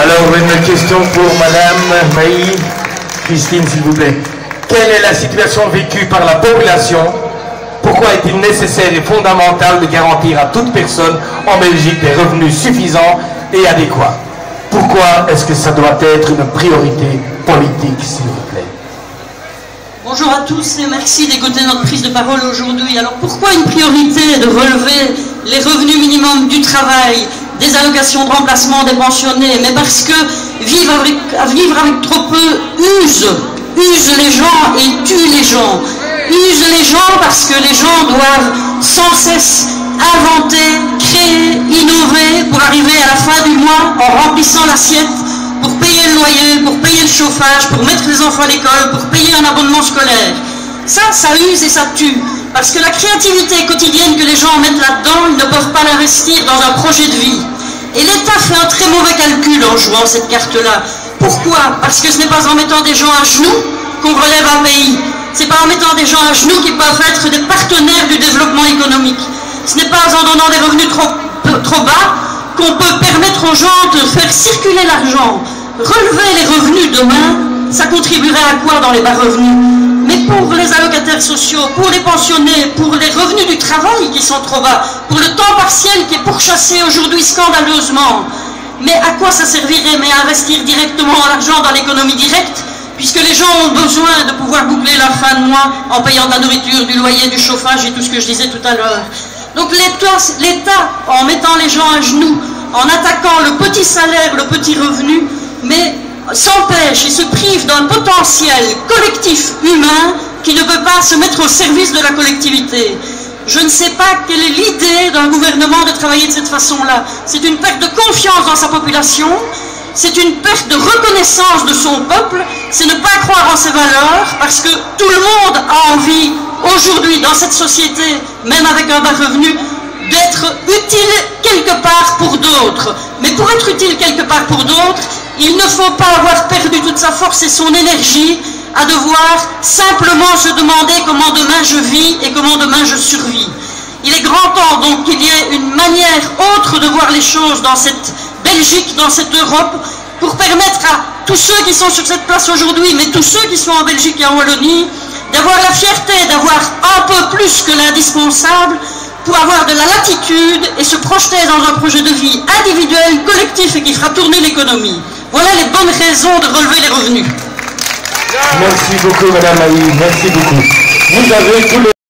Alors, une question pour Madame Maïve. Christine, s'il vous plaît. Quelle est la situation vécue par la population? Pourquoi est-il nécessaire et fondamental de garantir à toute personne en Belgique des revenus suffisants et adéquats? Pourquoi est-ce que ça doit être une priorité politique, s'il vous plaît? Bonjour à tous et merci d'écouter notre prise de parole aujourd'hui. Alors pourquoi une priorité de relever les revenus minimums du travail, des allocations de remplacement des pensionnés? Mais parce que vivre avec trop peu use les gens et tue les gens. Use les gens parce que les gens doivent sans cesse inventer, créer, innover pour arriver à la fin du mois en remplissant l'assiette, pour payer le loyer, pour payer le chauffage, pour mettre les enfants à l'école, pour payer un abonnement scolaire. Ça use et ça tue. Parce que la créativité quotidienne que les gens mettent là-dedans, ils ne peuvent pas l'investir dans un projet de vie. Et l'État fait un très mauvais calcul en jouant cette carte-là. Pourquoi? Parce que ce n'est pas en mettant des gens à genoux qu'on relève un pays. Ce n'est pas en mettant des gens à genoux qui peuvent être des partenaires du développement économique. Ce n'est pas en donnant des revenus trop bas qu'on peut permettre aux gens de faire circuler l'argent. Relever les revenus demain, ça contribuerait à quoi dans les bas revenus? Mais pour les allocataires sociaux, pour les pensionnés, pour les revenus du travail qui sont trop bas, pour le temps partiel qui est pourchassé aujourd'hui scandaleusement, mais à quoi ça servirait? Mais à investir directement l'argent dans l'économie directe, puisque les gens ont besoin de pouvoir boucler la fin de mois en payant de la nourriture, du loyer, du chauffage et tout ce que je disais tout à l'heure. Donc l'État, en mettant les gens à genoux, en attaquant le petit salaire, le petit revenu, mais s'empêche et se prive d'un potentiel collectif humain qui ne peut pas se mettre au service de la collectivité. Je ne sais pas quelle est l'idée d'un gouvernement de travailler de cette façon-là. C'est une perte de confiance dans sa population, c'est une perte de reconnaissance de son peuple, c'est ne pas croire en ses valeurs, parce que tout le monde a envie, aujourd'hui, dans cette société, même avec un bas revenu, d'être utile quelque part pour d'autres. Mais pour être utile quelque part pour d'autres, il ne faut pas avoir perdu toute sa force et son énergie à devoir simplement se demander comment demain je vis et comment demain je survis. Il est grand temps donc qu'il y ait une manière autre de voir les choses dans cette Belgique, dans cette Europe, pour permettre à tous ceux qui sont sur cette place aujourd'hui, mais tous ceux qui sont en Belgique et en Wallonie, d'avoir la fierté d'avoir un peu plus que l'indispensable pour avoir de la latitude et se projeter dans un projet de vie individuel, collectif et qui fera tourner l'économie. Voilà les bonnes raisons de relever les revenus. Merci beaucoup, Madame Maïve. Merci beaucoup. Vous avez tous les